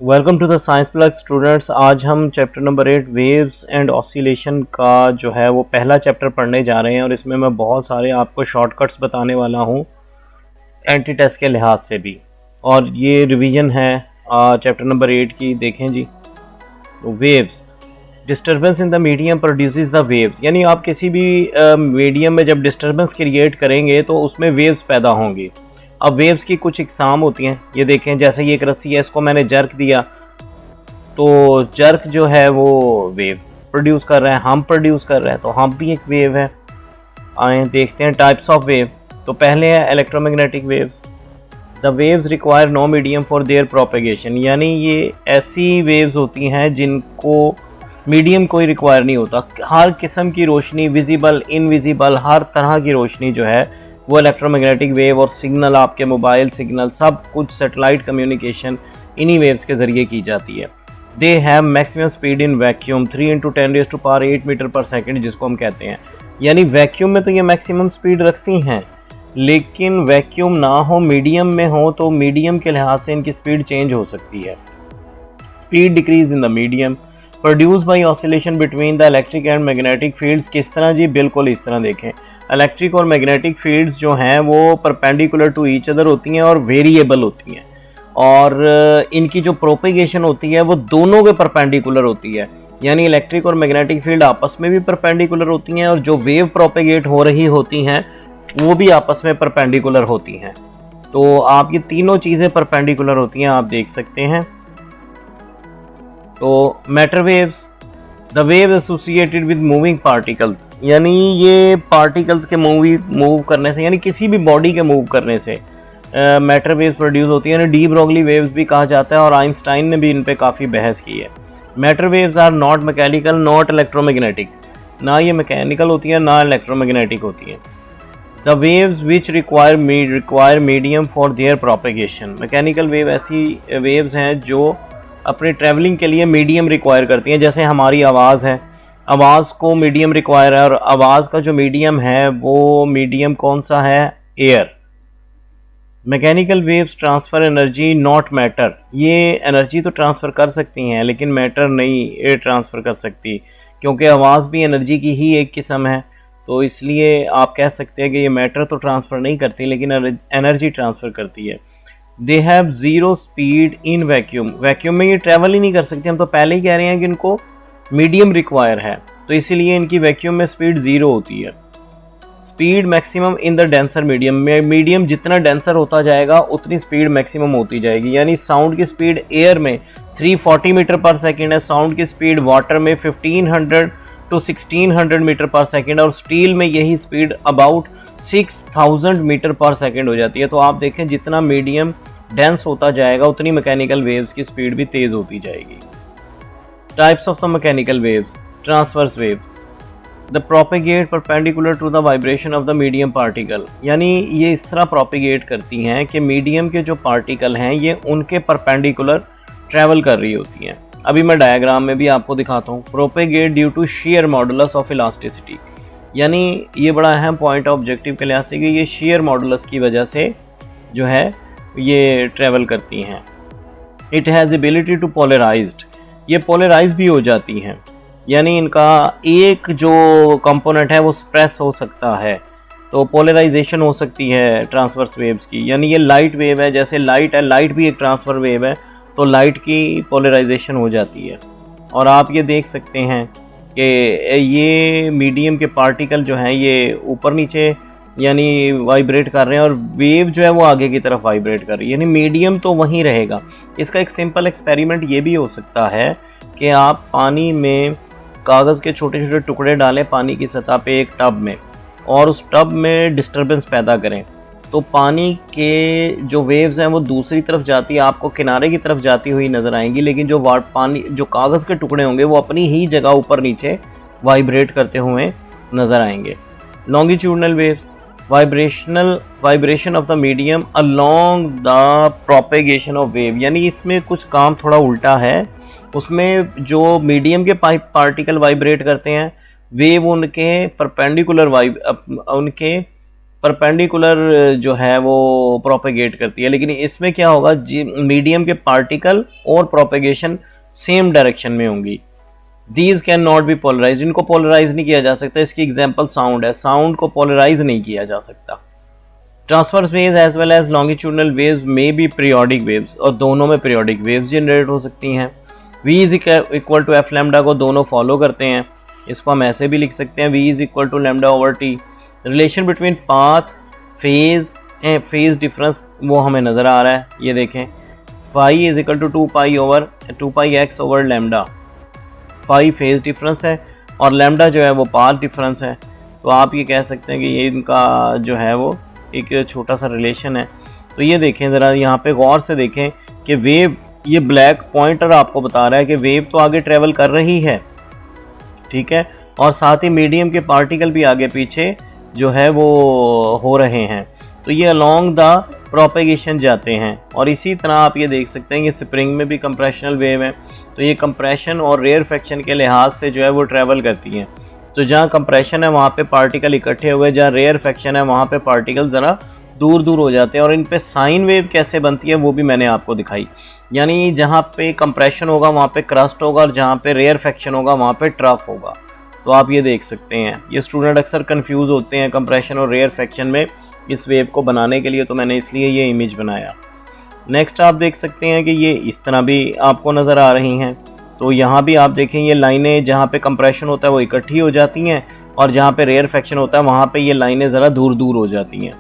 Welcome to the science plug students. आज हम chapter number 8 waves and oscillation का जो है वो पहला चैप्टर पढ़ने जा रहे हैं और इसमें मैं बहुत सारे आपको शॉर्टकट्स बताने वाला हूँ एंटी टेस्ट के लिहाज से भी। और ये रिवीजन है चैप्टर नंबर 8 की। देखें जी, waves, disturbance in the medium produces the waves, यानी आप किसी भी मीडियम में जब डिस्टर्बेंस क्रिएट करेंगे तो उसमें वेव्स पैदा होंगी। अब वेव्स की कुछ इकसाम होती हैं। ये देखें, जैसे ये एक रस्सी है, इसको मैंने जर्क दिया तो जर्क जो है वो वेव प्रोड्यूस कर रहा है, हम प्रोड्यूस कर रहे हैं, तो हम भी एक वेव है। आए देखते हैं टाइप्स ऑफ वेव। तो पहले है electromagnetic waves. The waves require no medium for their propagation, यानी ये ऐसी वेव्स होती हैं जिनको मीडियम कोई रिक्वायर नहीं होता। हर किस्म की रोशनी, विजिबल, इनविजिबल, हर तरह की रोशनी जो है वो इलेक्ट्रोमैग्नेटिक वेव और सिग्नल, आपके मोबाइल सिग्नल, सब कुछ सैटेलाइट कम्युनिकेशन इन्हीं वेव्स के ज़रिए की जाती है। They have maximum speed in vacuum 3 × 10⁻⁸ metre per second, जिसको हम कहते हैं। यानी वैक्यूम में तो ये मैक्सिमम स्पीड रखती हैं, लेकिन वैक्यूम ना हो, मीडियम में हो, तो मीडियम के लिहाज से इनकी स्पीड चेंज हो सकती है। Speed decrease in the medium produce by oscillation between the electric and magnetic fields. किस तरह जी? बिल्कुल इस तरह देखें। इलेक्ट्रिक और मैग्नेटिक फील्ड्स जो हैं वो परपेंडिकुलर टू ईच अदर होती हैं और वेरिएबल होती हैं, और इनकी जो प्रोपेगेशन होती है वो दोनों के परपेंडिकुलर होती है। यानी इलेक्ट्रिक और मैग्नेटिक फील्ड आपस में भी परपेंडिकुलर होती हैं और जो वेव प्रोपेगेट हो रही होती हैं वो भी आपस में परपेंडिकुलर होती हैं। तो आप ये तीनों चीज़ें परपेंडिकुलर होती हैं, आप देख सकते हैं। तो matter waves, the wave associated with moving particles, यानी ये पार्टिकल्स के मूव करने से, यानी किसी भी बॉडी के मूव करने से मैटर वेव्स प्रोड्यूस होती है। डी ब्रोगली वेव्स भी कहा जाता है और आइंस्टाइन ने भी इन पे काफ़ी बहस की है। Matter waves are not mechanical not electromagnetic, ना ये मैकेनिकल होती है ना इलेक्ट्रोमैग्नेटिक होती है। The waves which require medium for their propagation, mechanical wave ऐसी वेव्स हैं जो अपने ट्रैवलिंग के लिए मीडियम रिक्वायर करती हैं। जैसे हमारी आवाज़ है, आवाज़ को मीडियम रिक्वायर है, और आवाज़ का जो मीडियम है वो मीडियम कौन सा है? Air. Mechanical waves transfer energy not matter, ये एनर्जी तो ट्रांसफ़र कर सकती हैं लेकिन मैटर नहीं ट्रांसफ़र कर सकती, क्योंकि आवाज़ भी एनर्जी की ही एक किस्म है। तो इसलिए आप कह सकते हैं कि ये मैटर तो ट्रांसफ़र नहीं करती लेकिन एनर्जी ट्रांसफ़र करती है। They have zero speed in vacuum, vacuum में ये ट्रैवल ही नहीं कर सकते। हम तो पहले ही कह रहे हैं कि इनको मीडियम रिक्वायर है, तो इसीलिए इनकी वैक्यूम में स्पीड ज़ीरो होती है। Speed maximum in the denser medium, में मीडियम जितना डेंसर होता जाएगा उतनी स्पीड मैक्सिमम होती जाएगी। यानी साउंड की स्पीड एयर में 340 मीटर पर सेकेंड है, साउंड की स्पीड वाटर में 1500 to 1600 मीटर पर सेकेंड, और स्टील में यही speed about 6000 metre per second हो जाती है। तो आप देखें जितना मीडियम डेंस होता जाएगा उतनी मैकेनिकल वेव्स की स्पीड भी तेज़ होती जाएगी। Types of the mechanical waves, transverse wave, the propagate perpendicular to the vibration of the medium particle, यानी ये इस तरह प्रोपेगेट करती हैं कि मीडियम के जो पार्टिकल हैं ये उनके परपेंडिकुलर ट्रैवल कर रही होती हैं। अभी मैं डायग्राम में भी आपको दिखाता हूँ। Propagate due to shear modulus of elasticity, यानी ये बड़ा अहम पॉइंट ऑब्जेक्टिव के लिहाज से कि ये शेयर मॉडुलस की वजह से जो है ये ट्रैवल करती हैं। It has ability to polarised, ये पोलराइज भी हो जाती हैं, यानी इनका एक जो कंपोनेंट है वो स्प्रेस हो सकता है, तो पोलराइजेशन हो सकती है ट्रांसवर्स वेव्स की। यानी ये लाइट वेव है, जैसे लाइट है, लाइट भी एक ट्रांसफर वेव है, तो लाइट की पोलराइजेशन हो जाती है। और आप ये देख सकते हैं कि ये मीडियम के पार्टिकल जो हैं ये ऊपर नीचे यानी वाइब्रेट कर रहे हैं और वेव जो है वो आगे की तरफ वाइब्रेट कर रही है, यानी मीडियम तो वहीं रहेगा। इसका एक सिंपल एक्सपेरिमेंट ये भी हो सकता है कि आप पानी में कागज़ के छोटे छोटे टुकड़े डालें पानी की सतह पे एक टब में, और उस टब में डिस्टर्बेंस पैदा करें, तो पानी के जो वेव्स हैं वो दूसरी तरफ जाती है, आपको किनारे की तरफ जाती हुई नज़र आएंगी, लेकिन जो पानी जो कागज़ के टुकड़े होंगे वो अपनी ही जगह ऊपर नीचे वाइब्रेट करते हुए नज़र आएंगे। Longitudinal waves, vibration of the medium along the propagation of wave, यानी इसमें कुछ काम थोड़ा उल्टा है। उसमें जो मीडियम के पार्टिकल वाइब्रेट करते हैं वेव उनके परपेंडिकुलर उनके परपेंडिकुलर जो है वो प्रोपेगेट करती है, लेकिन इसमें क्या होगा, मीडियम के पार्टिकल और प्रोपेगेशन सेम डायरेक्शन में होंगी। These can not be polarise, इनको पोलराइज नहीं किया जा सकता। इसकी एग्जांपल साउंड है, साउंड को पोलराइज नहीं किया जा सकता। Transverse waves as well as longitudinal waves में बी पीरियोडिक वेव्स, और दोनों में पीरियोडिक वेव्स जनरेट हो सकती हैं। v is equal to F lambda को दोनों फॉलो करते हैं। इसको हम ऐसे भी लिख सकते हैं, v is equal to lambda over T. Relation between path, phase and phase difference वो हमें नज़र आ रहा है, ये देखें। Phi is equal to 2 pi X over lambda. Phi phase difference है और लैम्डा जो है वो पाथ डिफरेंस है। तो आप ये कह सकते हैं कि ये इनका जो है वो एक छोटा सा रिलेशन है। तो ये देखें ज़रा, यहाँ पे गौर से देखें कि वेव, ये ब्लैक पॉइंटर आपको बता रहा है कि वेव तो आगे ट्रेवल कर रही है, ठीक है, और साथ ही मीडियम के पार्टिकल भी आगे पीछे जो है वो हो रहे हैं। तो ये अलोंग द प्रोपेगेशन जाते हैं। और इसी तरह आप ये देख सकते हैं कि स्प्रिंग में भी कंप्रेशनल वेव है। तो ये कंप्रेशन और रेयरफेक्शन के लिहाज से जो है वो ट्रैवल करती हैं। तो जहाँ कंप्रेशन है वहाँ पे पार्टिकल इकट्ठे हुए, जहाँ रेयरफेक्शन है वहाँ पे पार्टिकल ज़रा दूर दूर हो जाते हैं। और इन पे साइन वेव कैसे बनती है वो भी मैंने आपको दिखाई। यानी जहाँ पे कंप्रेशन होगा वहाँ पे क्रस्ट होगा, और जहाँ पे रेयरफेक्शन होगा वहाँ पे ट्रफ होगा। तो आप ये देख सकते हैं, ये स्टूडेंट अक्सर कंफ्यूज होते हैं कंप्रेशन और रेयरफेक्शन में इस वेव को बनाने के लिए, तो मैंने इसलिए ये इमेज बनाया। नेक्स्ट आप देख सकते हैं कि ये इस तरह भी आपको नज़र आ रही हैं। तो यहाँ भी आप देखें, ये लाइनें जहाँ पे कंप्रेशन होता है वो इकट्ठी हो जाती हैं, और जहाँ पे रेयरफेक्शन होता है वहाँ पे ये लाइनें ज़रा दूर दूर हो जाती हैं।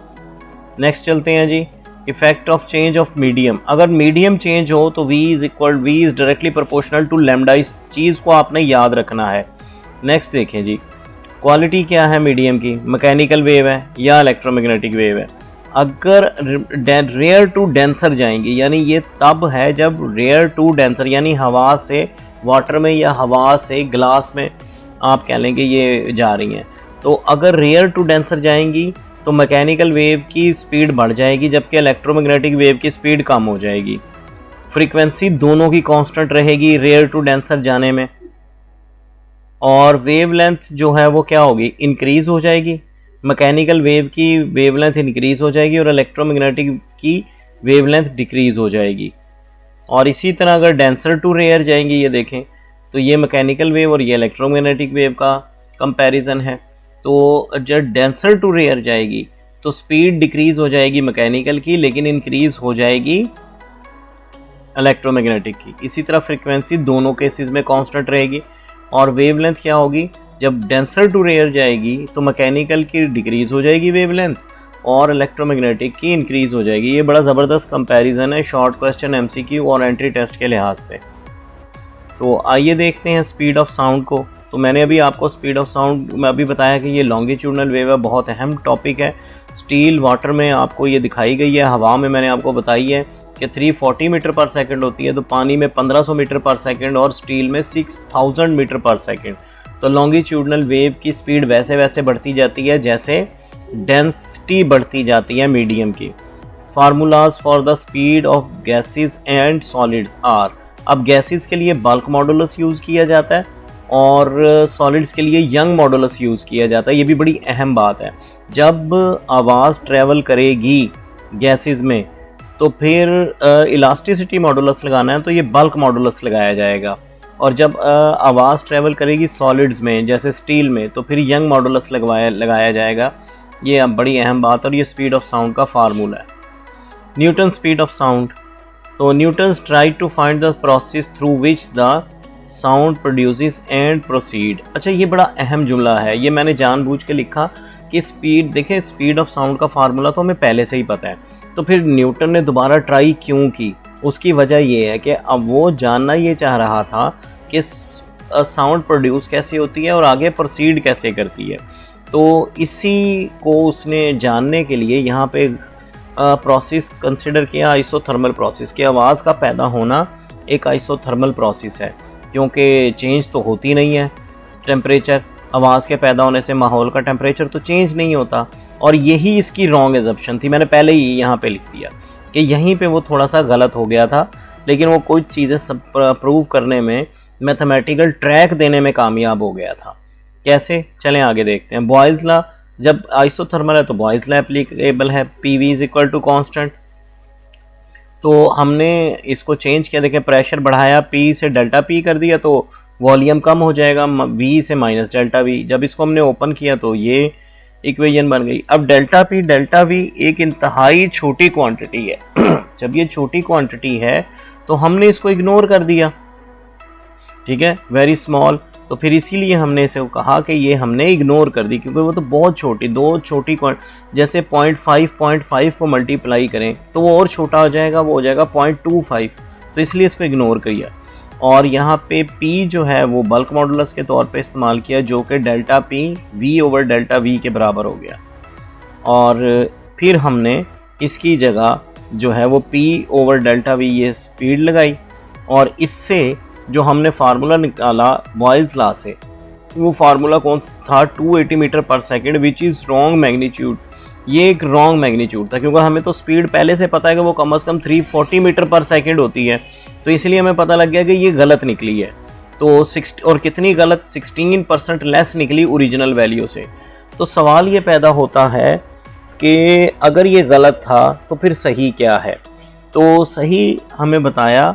नेक्स्ट चलते हैं जी, effect of change of medium. अगर मीडियम चेंज हो तो v is directly proportional to lambda. इस चीज़ को आपने याद रखना है। नेक्स्ट देखें जी, क्वालिटी क्या है मीडियम की, मैकेनिकल वेव है या इलेक्ट्रोमैग्नेटिक वेव है। अगर रेयर टू डेंसर जाएंगी, यानी ये तब है जब रेयर टू डेंसर, यानी हवा से वाटर में या हवा से ग्लास में आप कह लेंगे ये जा रही हैं। तो अगर रेयर टू डेंसर जाएंगी तो मैकेनिकल वेव की स्पीड बढ़ जाएगी, जबकि इलेक्ट्रोमैग्नेटिक वेव की स्पीड कम हो जाएगी। फ्रीक्वेंसी दोनों की कांस्टेंट रहेगी रेयर टू डेंसर जाने में, और वेवलेंथ जो है वो क्या होगी, इंक्रीज हो जाएगी। मैकेनिकल वेव की वेवलेंथ इंक्रीज हो जाएगी और इलेक्ट्रोमैग्नेटिक की वेवलेंथ डिक्रीज हो जाएगी। और इसी तरह अगर डेंसर टू रेयर जाएंगी, ये देखें, तो ये मैकेनिकल वेव और ये इलेक्ट्रोमैग्नेटिक वेव का कंपैरिजन है। तो जब डेंसर टू रेयर जाएगी तो स्पीड डिक्रीज हो जाएगी मैकेनिकल की, लेकिन इंक्रीज हो जाएगी इलेक्ट्रोमैग्नेटिक की। इसी तरह फ्रीक्वेंसी दोनों केसेस में कांस्टेंट रहेगी। और वेवलेंथ क्या होगी, जब डेंसर टू रेयर जाएगी तो मैकेनिकल की डिक्रीज हो जाएगी वेवलेंथ, और इलेक्ट्रोमैग्नेटिक की इंक्रीज हो जाएगी। ये बड़ा ज़बरदस्त कंपैरिजन है शॉर्ट क्वेश्चन, एमसीक्यू और एंट्री टेस्ट के लिहाज से। तो आइए देखते हैं स्पीड ऑफ साउंड को। तो मैंने अभी आपको स्पीड ऑफ साउंड में अभी बताया कि ये लॉन्गिट्यूडनल वेव है, बहुत अहम टॉपिक है। स्टील वाटर में आपको ये दिखाई गई है, हवा में मैंने आपको बताई है कि 340 मीटर पर सेकंड होती है, तो पानी में 1500 मीटर पर सेकंड और स्टील में 6000 मीटर पर सेकंड। तो लॉन्गिट्यूडनल वेव की स्पीड वैसे वैसे बढ़ती जाती है जैसे डेंसिटी बढ़ती जाती है मीडियम की। Formulas for the speed of gases and solids are. अब गैसेस के लिए बल्क मॉडुलस यूज़ किया जाता है और सॉलिड्स के लिए यंग मॉडुलस यूज़ किया जाता है। ये भी बड़ी अहम बात है। जब आवाज़ ट्रैवल करेगी गैसेस में तो फिर इलास्टिसिटी मॉडुलस लगाना है तो ये बल्क मॉडुलस लगाया जाएगा, और जब आवाज़ ट्रैवल करेगी सॉलिड्स में जैसे स्टील में तो फिर यंग मॉडुलस लगाया जाएगा। ये अब बड़ी अहम बात, और ये स्पीड ऑफ साउंड का फार्मूला है। Newton speed of sound. तो Newton's try to find the process through which the sound produces and proceed. अच्छा, ये बड़ा अहम जुमला है, ये मैंने जानबूझ के लिखा कि स्पीड, देखें स्पीड ऑफ साउंड का फार्मूला तो हमें पहले से ही पता है, तो फिर न्यूटन ने दोबारा ट्राई क्यों की। उसकी वजह ये है कि अब वो जानना ये चाह रहा था कि साउंड प्रोड्यूस कैसे होती है और आगे प्रोसीड कैसे करती है। तो इसी को उसने जानने के लिए यहाँ पे प्रोसेस कंसिडर किया, आइसोथर्मल प्रोसेस, कि आवाज़ का पैदा होना एक आइसोथर्मल प्रोसेस है, क्योंकि चेंज तो होती नहीं है टेम्परेचर। आवाज़ के पैदा होने से माहौल का टेम्परेचर तो चेंज नहीं होता, और यही इसकी रॉन्ग एजम्पशन थी। मैंने पहले ही यहाँ पे लिख दिया कि यहीं पे वो थोड़ा सा गलत हो गया था, लेकिन वो कुछ चीज़ें सब प्रूव करने में, मैथमेटिकल ट्रैक देने में कामयाब हो गया था। कैसे, चलें आगे देखते हैं। बॉयल्स लॉ जब आइसोथर्मल है तो बॉयज लॉ एप्लीकेबल है, PV is equal to constant. तो हमने इसको चेंज किया, देखें प्रेशर बढ़ाया, पी से डेल्टा पी कर दिया तो वॉल्यूम कम हो जाएगा, वी से माइनस डेल्टा वी। जब इसको हमने ओपन किया तो ये इक्वेशन बन गई। अब डेल्टा वी एक इंतहाई छोटी क्वांटिटी है जब ये छोटी क्वांटिटी है तो हमने इसको इग्नोर कर दिया, ठीक है, वेरी स्मॉल। तो फिर इसीलिए हमने इसे कहा कि ये हमने इग्नोर कर दी, क्योंकि वो तो बहुत छोटी, दो छोटी जैसे 0.5 को मल्टीप्लाई करें तो वो और छोटा हो जाएगा, वो हो जाएगा 0.25, तो इसलिए इसको इग्नोर किया। और यहाँ पे P जो है वो बल्क मॉडुलस के तौर पे इस्तेमाल किया, जो कि delta P V over delta V के बराबर हो गया। और फिर हमने इसकी जगह जो है वो P ओवर डेल्टा V ये स्पीड लगाई, और इससे जो हमने फार्मूला निकाला बॉयल्स लॉ से, वो फार्मूला कौन था, 280 metre per second, which is wrong magnitude. ये एक रॉन्ग मैग्नीट्यूड था, क्योंकि हमें तो स्पीड पहले से पता है कि वो कम से कम 340 मीटर पर सेकेंड होती है, तो इसलिए हमें पता लग गया कि ये गलत निकली है। तो 6 और कितनी गलत, 16% लेस निकली ओरिजिनल वैल्यू से। तो सवाल ये पैदा होता है कि अगर ये गलत था तो फिर सही क्या है। तो सही हमें बताया,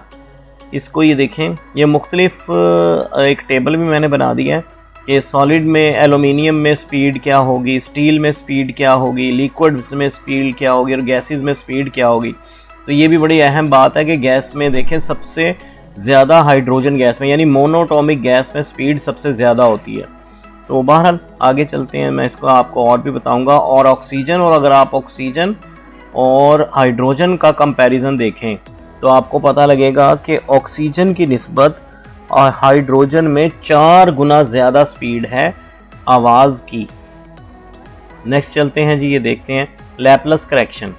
इसको ये देखें, ये मुख्तलिफ एक टेबल भी मैंने बना दिया है कि सॉलिड में एलुमिनियम में स्पीड क्या होगी, स्टील में स्पीड क्या होगी, लिक्विड्स में स्पीड क्या होगी और गैसेस में स्पीड क्या होगी। तो ये भी बड़ी अहम बात है कि गैस में देखें सबसे ज़्यादा हाइड्रोजन गैस में यानी मोनोटॉमिक गैस में स्पीड सबसे ज़्यादा होती है। तो बहरहाल आगे चलते हैं, मैं इसको आपको और भी बताऊँगा। और ऑक्सीजन, और अगर आप ऑक्सीजन और हाइड्रोजन का कंपैरिजन देखें तो आपको पता लगेगा कि ऑक्सीजन की निस्बत और हाइड्रोजन में 4 गुना ज़्यादा स्पीड है आवाज़ की। नेक्स्ट चलते हैं जी, ये देखते हैं लैपलस करेक्शन।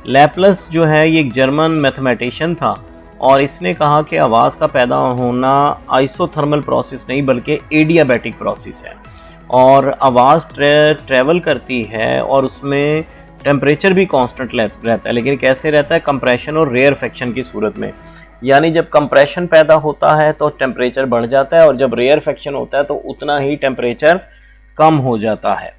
लैपलस जो है ये एक जर्मन मैथमेटिशियन था, और इसने कहा कि आवाज़ का पैदा होना आइसोथर्मल प्रोसेस नहीं बल्कि एडियाबैटिक प्रोसेस है, और आवाज़ ट्रैवल करती है और उसमें टेम्परेचर भी कांस्टेंट रहता है। लेकिन कैसे रहता है, कंप्रेशन और रेयरफेक्शन की सूरत में। यानी जब कंप्रेशन पैदा होता है तो टेम्परेचर बढ़ जाता है, और जब रेयरफेक्शन होता है तो उतना ही टेम्परेचर कम हो जाता है।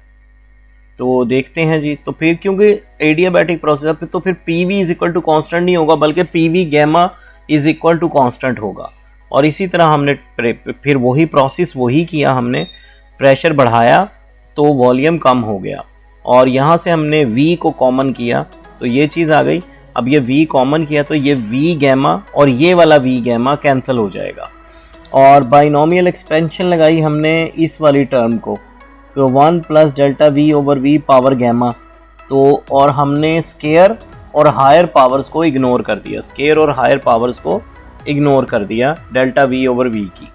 तो देखते हैं जी, तो फिर क्योंकि एडियाबैटिक प्रोसेस है तो फिर PV is equal to constant नहीं होगा बल्कि PV gamma is equal to constant होगा। और इसी तरह हमने फिर वही प्रोसेस वही किया, हमने प्रेशर बढ़ाया तो वॉल्यूम कम हो गया, और यहाँ से हमने V को कॉमन किया तो ये चीज़ आ गई। अब ये V कॉमन किया तो ये V गैमा और ये वाला V गैमा कैंसिल हो जाएगा, और बाइनोमियल एक्सपेंशन लगाई हमने इस वाली टर्म को, तो 1 plus delta V over V power gamma. तो और हमने स्केयर और हायर पावर्स को इग्नोर कर दिया, स्केयर और हायर पावर्स को इग्नोर कर दिया डेल्टा V ओवर V की।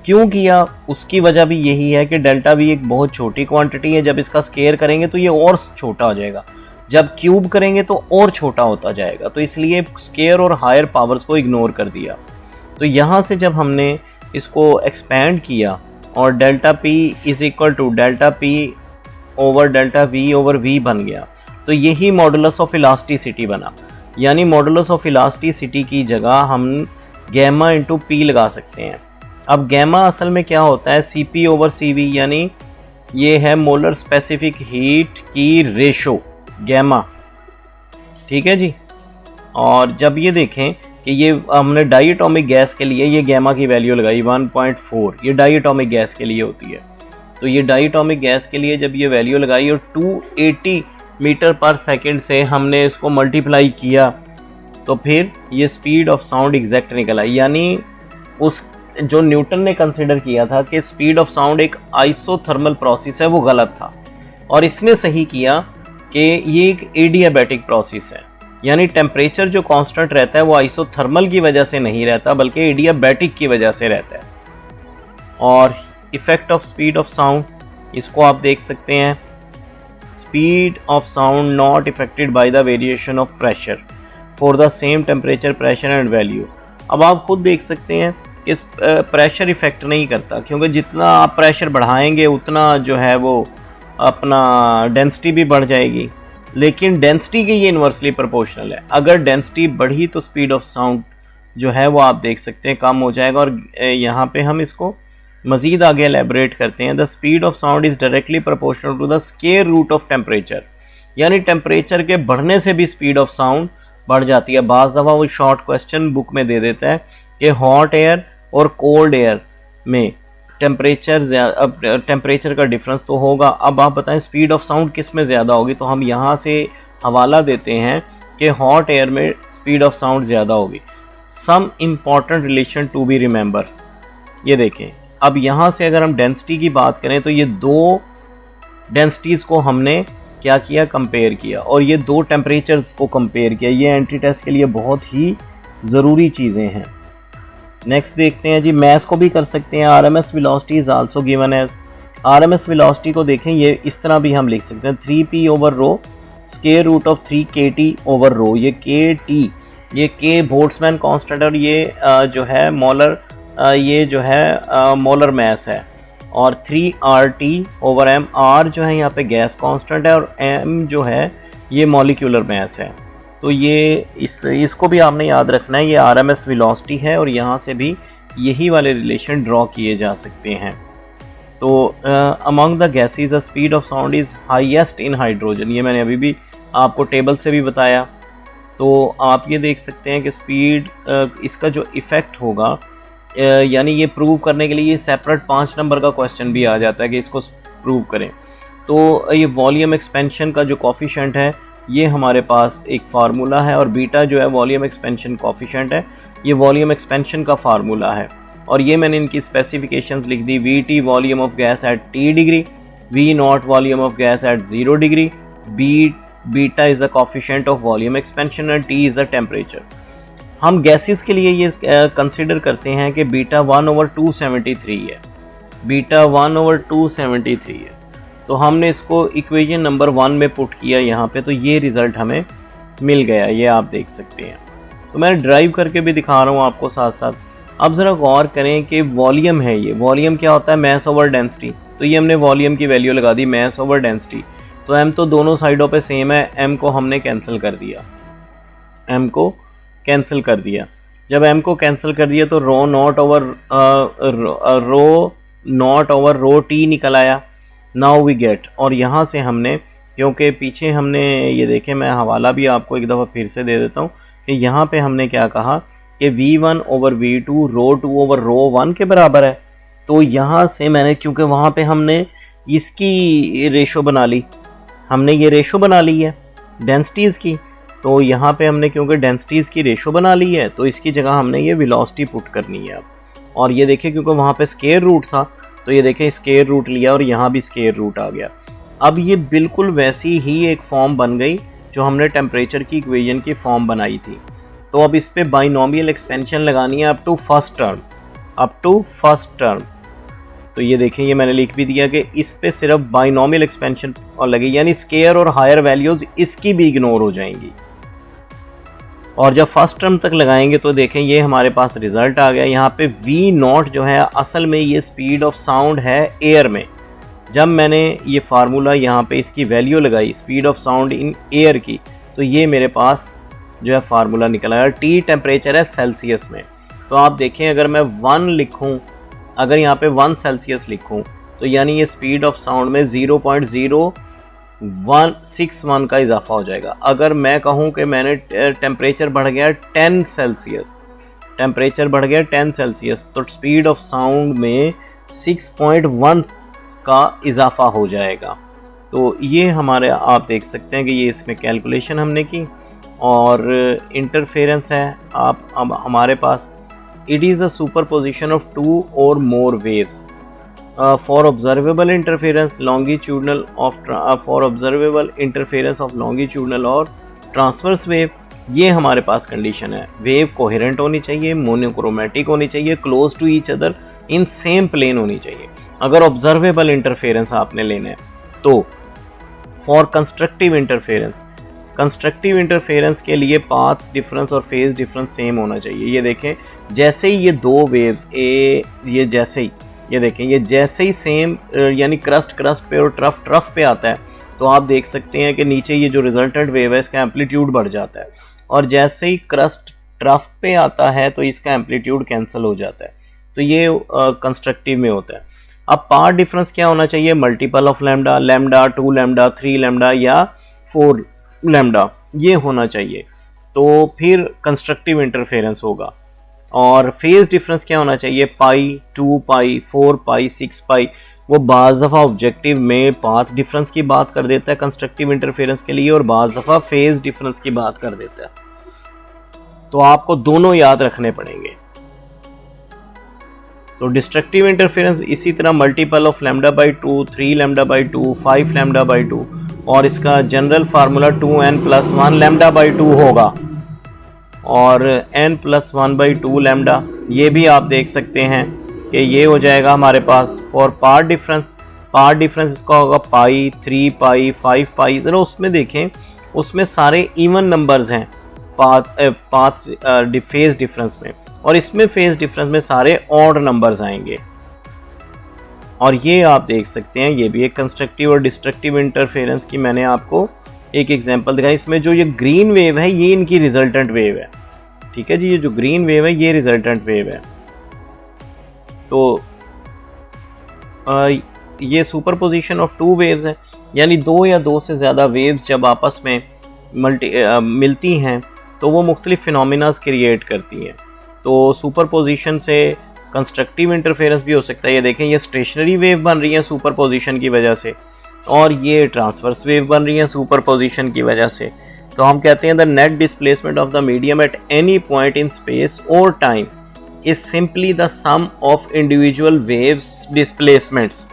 क्यों किया, उसकी वजह भी यही है कि डेल्टा V एक बहुत छोटी क्वांटिटी है, जब इसका स्केयर करेंगे तो ये और छोटा हो जाएगा, जब क्यूब करेंगे तो और छोटा होता जाएगा, तो इसलिए स्केयर और हायर पावर्स को इग्नोर कर दिया। तो यहाँ से जब हमने इसको एक्सपेंड किया और delta P is equal to delta P over delta V over V बन गया, तो यही मॉडुलस ऑफ इलास्टिसिटी बना। यानी मॉडुलस ऑफ इलास्टिसिटी की जगह हम गैमा इंटू P लगा सकते हैं। अब गैमा असल में क्या होता है, Cp ओवर Cv, यानी ये है मोलर स्पेसिफिक हीट की रेशो गैमा, ठीक है जी। और जब ये देखें कि ये हमने डाईएटॉमिक गैस के लिए ये गैमा की वैल्यू लगाई 1.4, ये डाईएटॉमिक गैस के लिए होती है। तो ये डाईएटॉमिक गैस के लिए जब ये वैल्यू लगाई और 280 मीटर पर सेकंड से हमने इसको मल्टीप्लाई किया तो फिर ये स्पीड ऑफ साउंड एग्जैक्ट निकल आई। यानी उस जो न्यूटन ने कंसिडर किया था कि स्पीड ऑफ साउंड एक आइसोथर्मल प्रोसेस है, वो गलत था, और इसने सही किया कि ये एक एडियाबैटिक प्रोसेस है। यानी टेम्परेचर जो कांस्टेंट रहता है वो आइसोथर्मल की वजह से नहीं रहता बल्कि एडियाबैटिक की वजह से रहता है। और effect of speed of sound, इसको आप देख सकते हैं, speed of sound not affected by the variation of pressure for the same temperature pressure and value. अब आप खुद देख सकते हैं इस प्रेशर इफेक्ट नहीं करता, क्योंकि जितना आप प्रेशर बढ़ाएंगे उतना जो है वो अपना डेंसिटी भी बढ़ जाएगी, लेकिन डेंसिटी की ये इन्वर्सली प्रोपोर्शनल है। अगर डेंसिटी बढ़ी तो स्पीड ऑफ साउंड जो है वो आप देख सकते हैं कम हो जाएगा। और यहाँ पे हम इसको मजीद आगे एलेबरेट करते हैं, the speed of sound is directly proportional to the square root of temperature, यानी टेम्परेचर के बढ़ने से भी स्पीड ऑफ साउंड बढ़ जाती है। बाज़ दफ़ा वो शॉर्ट क्वेश्चन बुक में दे देता है कि हॉट एयर और कोल्ड एयर में टेम्परेचर का डिफरेंस तो होगा, अब आप बताएं स्पीड ऑफ साउंड किस में ज़्यादा होगी। तो हम यहाँ से हवाला देते हैं कि हॉट एयर में स्पीड ऑफ साउंड ज़्यादा होगी। Some important relation to be remember, ये देखें। अब यहाँ से अगर हम डेंसिटी की बात करें तो ये दो डेंसिटीज़ को हमने क्या किया, कंपेयर किया, और ये दो टेम्परेचर्स को कंपेयर किया। ये एंट्री टेस्ट के लिए बहुत ही ज़रूरी चीज़ें हैं। नेक्स्ट देखते हैं जी, मैथ्स को भी कर सकते हैं। RMS velocity is also given as, RMS velocity को देखें, ये इस तरह भी हम लिख सकते हैं 3p over rho square root of 3kt over rho. ये kt, ये k बोल्ट्जमैन कांस्टेंट, और ये जो है मोलर, ये जो है मोलर मास है, और 3RT ओवर m, r जो है यहाँ पे गैस कांस्टेंट है, और m जो है ये मॉलिक्यूलर मास है। तो ये इसको भी आपने याद रखना है, ये आरएमएस वेलोसिटी है, और यहाँ से भी यही वाले रिलेशन ड्रॉ किए जा सकते हैं। तो among the gases the speed of sound is highest in hydrogen, ये मैंने अभी भी आपको टेबल से भी बताया। तो आप ये देख सकते हैं कि स्पीड, इसका जो इफ़ेक्ट होगा, यानी ये प्रूव करने के लिए ये सेपरेट 5 नंबर का क्वेश्चन भी आ जाता है कि इसको प्रूव करें। तो ये वॉल्यूम एक्सपेंशन का जो कॉफिशेंट है, ये हमारे पास एक फार्मूला है, और बीटा जो है वॉल्यूम एक्सपेंशन कॉफिशेंट है, ये वॉल्यूम एक्सपेंशन का फार्मूला है। और ये मैंने इनकी स्पेसिफिकेशंस लिख दी, VT volume of gas at T degree, V0 volume of gas at 0 degree, beta is the coefficient of volume expansion and T is the temperature. हम गैसेस के लिए ये कंसिडर करते हैं कि बीटा 1/273 है, बीटा 1/273 है। तो हमने इसको इक्वेशन नंबर 1 में पुट किया यहाँ पे, तो ये रिज़ल्ट हमें मिल गया, ये आप देख सकते हैं। तो मैं ड्राइव करके भी दिखा रहा हूँ आपको साथ साथ। अब ज़रा गौर करें कि वॉल्यूम है, ये वॉल्यूम क्या होता है, मास ओवर डेंसिटी। तो ये हमने वॉल्यूम की वैल्यू लगा दी, मास ओवर डेंसिटी। तो m तो दोनों साइडों पे सेम है, m को हमने कैंसिल कर दिया, m को कैंसिल कर दिया। जब m को कैंसिल कर दिया तो रो नॉट ओवर रो t निकल आया। नाउ वी गेट, और यहाँ से हमने, क्योंकि पीछे हमने ये देखें, मैं हवाला भी आपको एक दफ़ा फिर से दे देता हूँ कि यहाँ पे हमने क्या कहा कि v1 ओवर v2 रो 2 ओवर रो 1 के बराबर है। तो यहाँ से मैंने, क्योंकि वहाँ पे हमने इसकी रेशो बना ली, हमने ये रेशो बना ली है डेंसिटीज़ की, तो यहाँ पे हमने क्योंकि डेंसिटीज़ की रेशो बना ली है, तो इसकी जगह हमने ये वेलोसिटी पुट करनी है अब। और ये देखें, क्योंकि वहाँ पे स्क्वायर रूट था, तो ये देखें स्क्वायर रूट लिया और यहाँ भी स्क्वायर रूट आ गया। अब ये बिल्कुल वैसी ही एक फॉर्म बन गई जो हमने टेम्परेचर की इक्वेशन की फॉर्म बनाई थी। तो अब इस पे बाइनोमियल एक्सपेंशन लगानी है अप टू फर्स्ट टर्म। तो ये देखें, ये मैंने लिख भी दिया कि इस पे सिर्फ बाइनोमियल एक्सपेंशन और लगे, यानी स्क्वायर और हायर वैल्यूज इसकी भी इग्नोर हो जाएंगी। और जब फर्स्ट टर्म तक लगाएंगे तो देखें ये हमारे पास रिजल्ट आ गया। यहाँ पे V0 जो है असल में ये स्पीड ऑफ साउंड है एयर में। जब मैंने ये फार्मूला यहाँ पे इसकी वैल्यू लगाई speed of sound in air की, तो ये मेरे पास जो है फार्मूला निकल आया। T टेम्परेचर है सेल्सियस में। तो आप देखें, अगर मैं 1 लिखूँ, अगर यहाँ पे 1 सेल्सियस लिखूँ, तो यानी ये स्पीड ऑफ साउंड में 0.0161 का इजाफा हो जाएगा। अगर मैं कहूँ कि मैंने टेम्परेचर बढ़ गया 10 सेल्सियस, टेम्परेचर बढ़ गया 10 सेल्सियस, तो स्पीड ऑफ साउंड में 6.1 का इजाफा हो जाएगा। तो ये हमारे, आप देख सकते हैं कि ये इसमें कैलकुलेशन हमने की। और इंटरफेरेंस है आप अब हमारे पास, it is a superposition of 2 or more waves for observable interference longitudinal of longitudinal or transverse wave. ये हमारे पास कंडीशन है। वेव कोहेरेंट होनी चाहिए, मोनोक्रोमेटिक होनी चाहिए, close to each other, in same plane होनी चाहिए। अगर ऑब्जर्वेबल इंटरफेरेंस आपने लेना है तो फॉर कंस्ट्रक्टिव इंटरफेरेंस के लिए पाथ डिफरेंस और फेज डिफरेंस सेम होना चाहिए। ये देखें, जैसे ही ये दो वेव्स ये जैसे ही ये देखें, ये जैसे ही सेम यानी क्रस्ट पे और ट्रफ पे आता है, तो आप देख सकते हैं कि नीचे ये जो रिजल्टेंट वेव है इसका एम्पलीट्यूड बढ़ जाता है, और जैसे ही क्रस्ट ट्रफ पे आता है तो इसका एम्पलीट्यूड कैंसिल हो जाता है। तो ये कंस्ट्रक्टिव में होता है। अब पार्ट डिफरेंस क्या होना चाहिए, multiple of lambda, lambda 2 lambda 3 lambda या 4 लैम्डा, ये होना चाहिए, तो फिर कंस्ट्रक्टिव इंटरफेरेंस होगा। और फेज डिफरेंस क्या होना चाहिए, पाई, 2 पाई, 4 पाई, 6 पाई। वो बाज़ दफ़ा ऑब्जेक्टिव में पाथ डिफरेंस की बात कर देता है कंस्ट्रक्टिव इंटरफेरेंस के लिए, और बाज़ दफ़ा फेज डिफरेंस की बात कर देता है। तो आपको दोनों याद रखने पड़ेंगे। तो डिस्ट्रक्टिव इंटरफेरेंस इसी तरह multiple of lambda by 2, 3 lambda by 2, 5 lambda by 2, और इसका general formula 2n+1 lambda by 2 होगा, और n+1/2 लैम्डा। ये भी आप देख सकते हैं कि ये हो जाएगा हमारे पास। और पार्ट डिफरेंस इसका होगा पाई, 3 पाई, 5 पाई। ज़रा उसमें देखें, उसमें सारे इवन नंबर्स हैं फेज डिफरेंस में, और इसमें फेज डिफरेंस में सारे ऑड नंबर्स आएंगे। और ये आप देख सकते हैं, ये भी एक कंस्ट्रक्टिव और डिस्ट्रक्टिव इंटरफेरेंस की मैंने आपको एक एग्जांपल दिखाई। इसमें जो ये ग्रीन वेव है ये इनकी रिजल्टेंट वेव है, ठीक है जी, ये जो ग्रीन वेव है ये रिजल्टेंट वेव है। तो ये सुपरपोजिशन ऑफ 2 वेव्स है, यानी 2 या 2 से ज़्यादा वेव्स जब आपस में मिलती हैं तो वो मुख्तलिफ फिनोमिनास क्रिएट करती हैं। तो सुपरपोजिशन से कंस्ट्रक्टिव इंटरफेरेंस भी हो सकता है। ये देखें, ये स्टेशनरी वेव बन रही है सुपरपोजिशन की वजह से, और ये ट्रांसवर्स वेव बन रही है सुपरपोजिशन की वजह से। तो हम कहते हैं the net displacement of the medium at any point in space और time is simply the sum of individual waves displacements.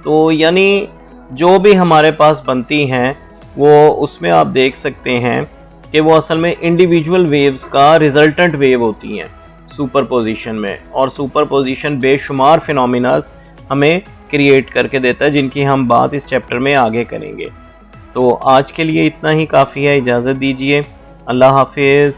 तो यानी जो भी हमारे पास बनती हैं वो उसमें आप देख सकते हैं कि वो असल में इंडिविजुअल वेव्स का रिजल्टेंट वेव होती हैं सुपरपोजिशन में, और सुपरपोजिशन बेशुमार फिनोमिनास हमें क्रिएट करके देता है, जिनकी हम बात इस चैप्टर में आगे करेंगे। तो आज के लिए इतना ही काफ़ी है, इजाज़त दीजिए, अल्लाह हाफिज़।